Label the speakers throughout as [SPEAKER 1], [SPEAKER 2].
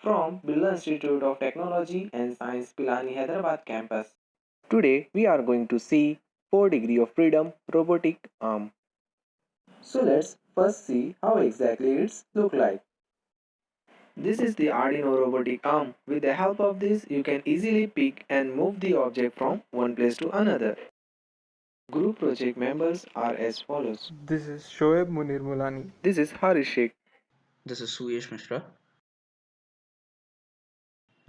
[SPEAKER 1] from Birla Institute of Technology and Science, Pilani, Hyderabad campus. Today we are going to see 4 degree of freedom robotic arm. So let's first see how exactly it's look like. This is the Arduino robotic arm. With the help of this, you can easily pick and move the object from one place to another. Group project members are as follows.
[SPEAKER 2] This is Shoaib Munir Mulani.
[SPEAKER 1] This is Harish Sheikh.
[SPEAKER 3] This is Suyesh Mishra.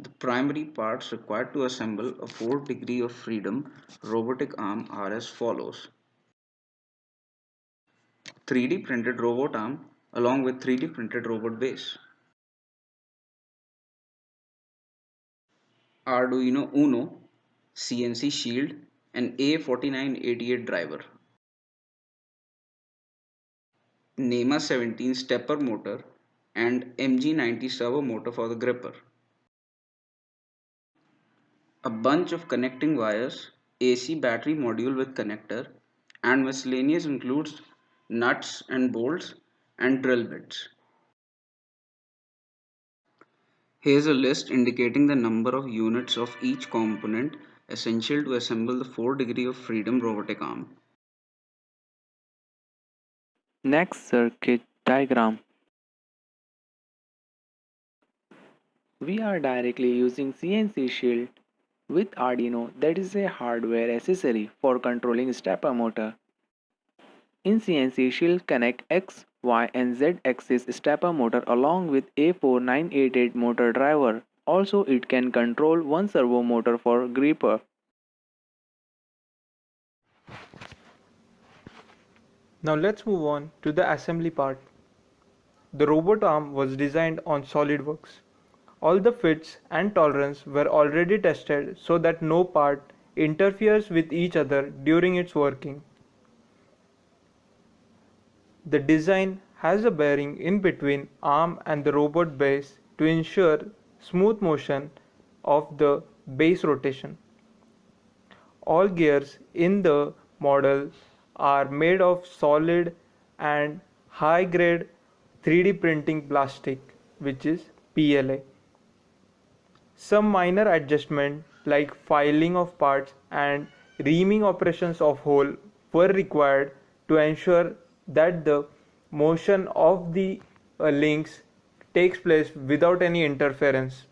[SPEAKER 3] The primary parts required to assemble a 4 degree of freedom robotic arm are as follows. 3D printed robot arm along with 3D printed robot base. Arduino Uno, CNC shield and A4988 driver. NEMA 17 stepper motor and MG90 servo motor for the gripper. A bunch of connecting wires, AC battery module with connector, and miscellaneous includes nuts and bolts and drill bits. Here's a list indicating the number of units of each component essential to assemble the 4 degree of freedom robotic arm.
[SPEAKER 1] Next circuit diagram. We are directly using CNC shield with Arduino, that is a hardware accessory for controlling stepper motor. In CNC shield connect X, Y and Z axis stepper motor along with A4988 motor driver. Also it can control one servo motor for gripper.
[SPEAKER 2] Now let's move on to the assembly part. The robot arm was designed on Solidworks. All the fits and tolerance were already tested so that no part interferes with each other during its working. The design has a bearing in between arm and the robot base to ensure smooth motion of the base rotation. All gears in the model are made of solid and high grade 3D printing plastic, which is PLA. Some minor adjustment like filing of parts and reaming operations of hole were required to ensure that the motion of the links takes place without any interference.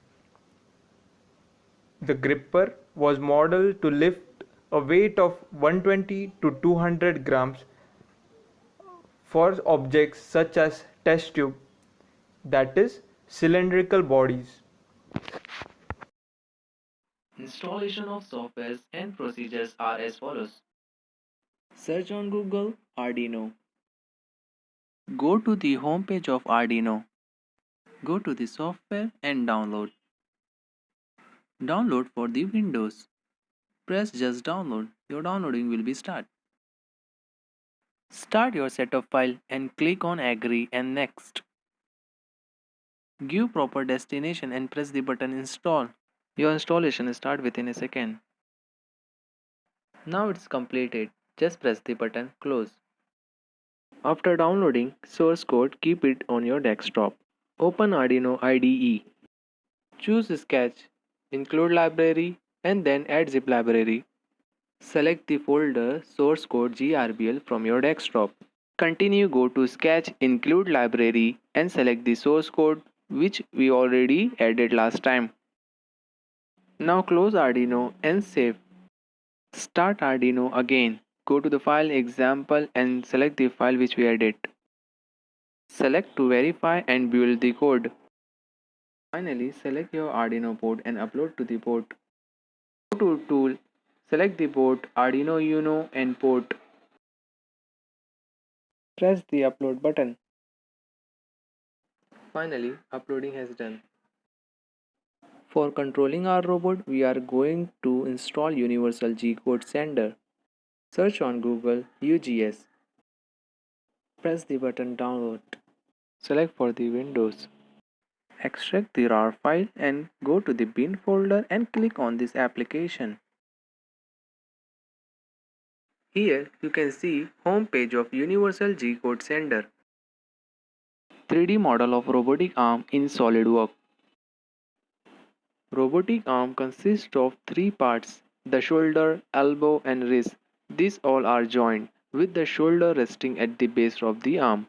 [SPEAKER 2] The gripper was modeled to lift a weight of 120 to 200 grams for objects such as test tube, that is cylindrical bodies.
[SPEAKER 1] Installation of softwares and procedures are as follows. Search on Google Arduino. Go to the home page of Arduino. Go to the software and download. Download for the Windows. Press just download. Your downloading will be start. Start your setup file and click on agree and next. Give proper destination and press the button install. Your installation start within a second. Now it's completed. Just press the button close. After downloading source code, keep it on your desktop. Open Arduino IDE. Choose Sketch, include library and then add zip library. Select the folder source code GRBL from your desktop. Continue, go to Sketch, include library and select the source code which we already added last time. Now close Arduino and save. Start Arduino again. Go to the file example and select the file which we added. Select to verify and build the code. Finally, select your Arduino board and upload to the board. Go to Tool, select the board Arduino Uno and port. Press the upload button. Finally, uploading has done. For controlling our robot, we are going to install Universal Gcode Sender. Search on Google UGS. Press the button download. Select for the Windows. Extract the RAR file and go to the bin folder and click on this application. Here you can see home page of Universal Gcode Sender. 3D model of robotic arm in SolidWorks. Robotic arm consists of three parts: the shoulder, elbow, and wrist. These all are joined, with the shoulder resting at the base of the arm.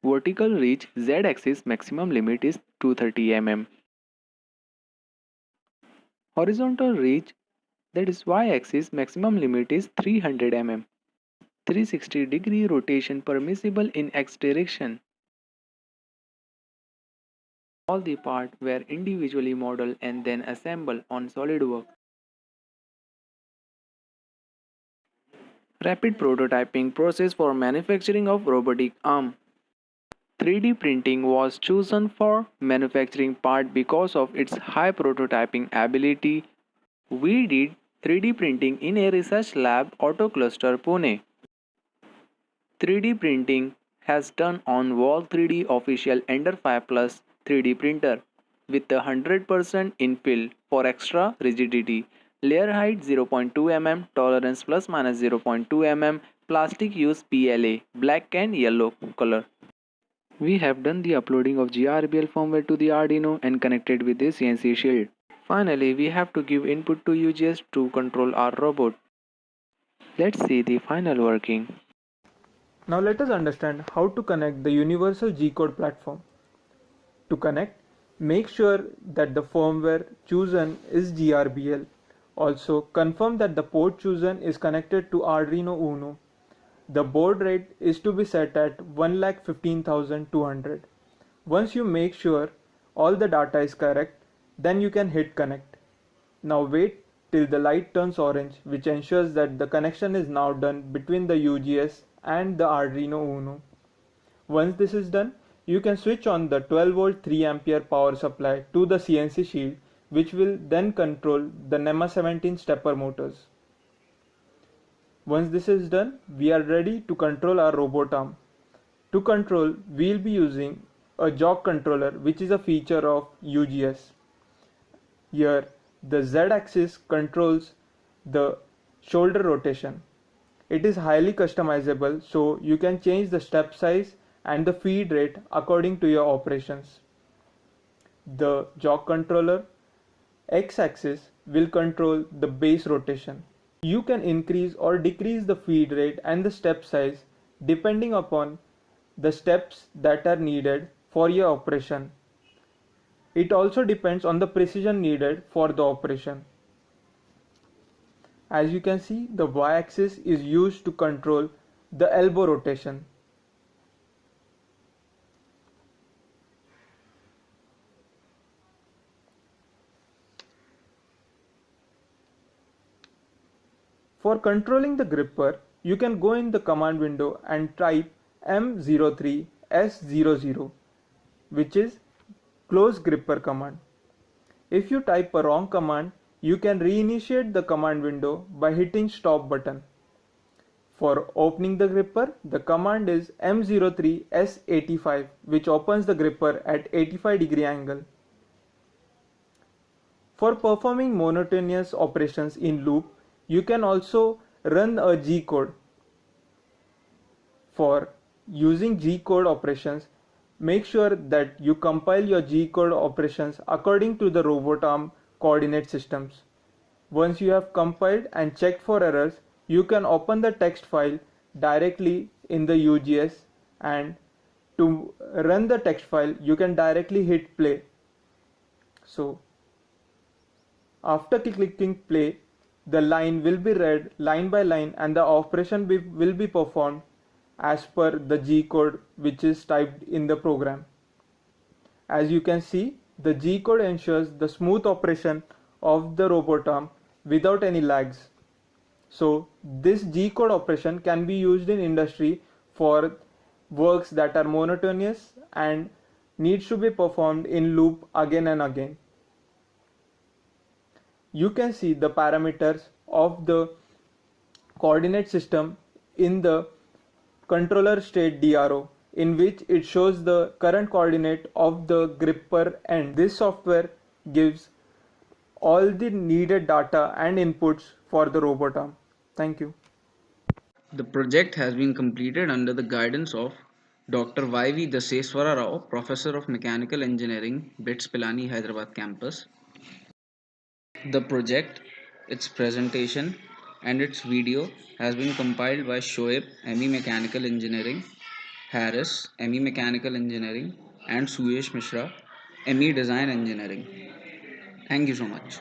[SPEAKER 1] Vertical reach Z-axis maximum limit is 230 mm. Horizontal reach, that is Y-axis maximum limit is 300 mm. 360-degree rotation permissible in X direction. All the parts were individually modeled and then assembled on Solidwork. Rapid prototyping process for manufacturing of robotic arm. 3D printing was chosen for manufacturing part because of its high prototyping ability. We did 3D printing in a research lab, Auto Cluster, Pune. 3D printing has done on wall 3D official Ender 5 Plus 3D printer with a 100% infill for extra rigidity. Layer height 0.2 mm, tolerance plus minus 0.2 mm, plastic use PLA, black and yellow color. We have done the uploading of GRBL firmware to the Arduino and connected with the CNC shield. Finally, we have to give input to UGS to control our robot. Let's see the final working.
[SPEAKER 2] Now let us understand how to connect the universal Gcode platform. To connect, make sure that the firmware chosen is GRBL. Also, confirm that the port chosen is connected to Arduino Uno. The baud rate is to be set at 1,15,200. Once you make sure all the data is correct, then you can hit connect. Now wait till the light turns orange, which ensures that the connection is now done between the UGS and the Arduino Uno. Once this is done, you can switch on the 12 volt 3 ampere power supply to the CNC shield, which will then control the NEMA 17 stepper motors. Once this is done, we are ready to control our robot arm. To control, we will be using a jog controller, which is a feature of UGS. Here, the Z-axis controls the shoulder rotation. It is highly customizable, so you can change the step size and the feed rate according to your operations. The jog controller X-axis will control the base rotation. You can increase or decrease the feed rate and the step size depending upon the steps that are needed for your operation. It also depends on the precision needed for the operation. As you can see, the Y-axis is used to control the elbow rotation. For controlling the gripper, you can go in the command window and type M03S00, which is close gripper command. If you type a wrong command, you can reinitiate the command window by hitting stop button. For opening the gripper, the command is M03S85, which opens the gripper at 85-degree angle. For performing monotonous operations in loop, you can also run a Gcode. For using Gcode operations, make sure that you compile your Gcode operations according to the robot arm coordinate systems. Once you have compiled and checked for errors, you can open the text file directly in the UGS, and to run the text file, you can directly hit play. So, after clicking play, the line will be read line by line and the operation will be performed as per the G-code which is typed in the program. As you can see, the G-code ensures the smooth operation of the robot arm without any lags. So this G-code operation can be used in industry for works that are monotonous and needs to be performed in loop again and again. You can see the parameters of the coordinate system in the controller state DRO, in which it shows the current coordinate of the gripper end. This software gives all the needed data and inputs for the robot arm. Thank you.
[SPEAKER 3] The project has been completed under the guidance of Dr. Y.V. Daseswara Rao, Professor of Mechanical Engineering, BITS Pilani, Hyderabad campus. The project, its presentation, and its video has been compiled by Shoaib, ME Mechanical Engineering, Harris, ME Mechanical Engineering, and Suyesh Mishra, ME Design Engineering. Thank you so much.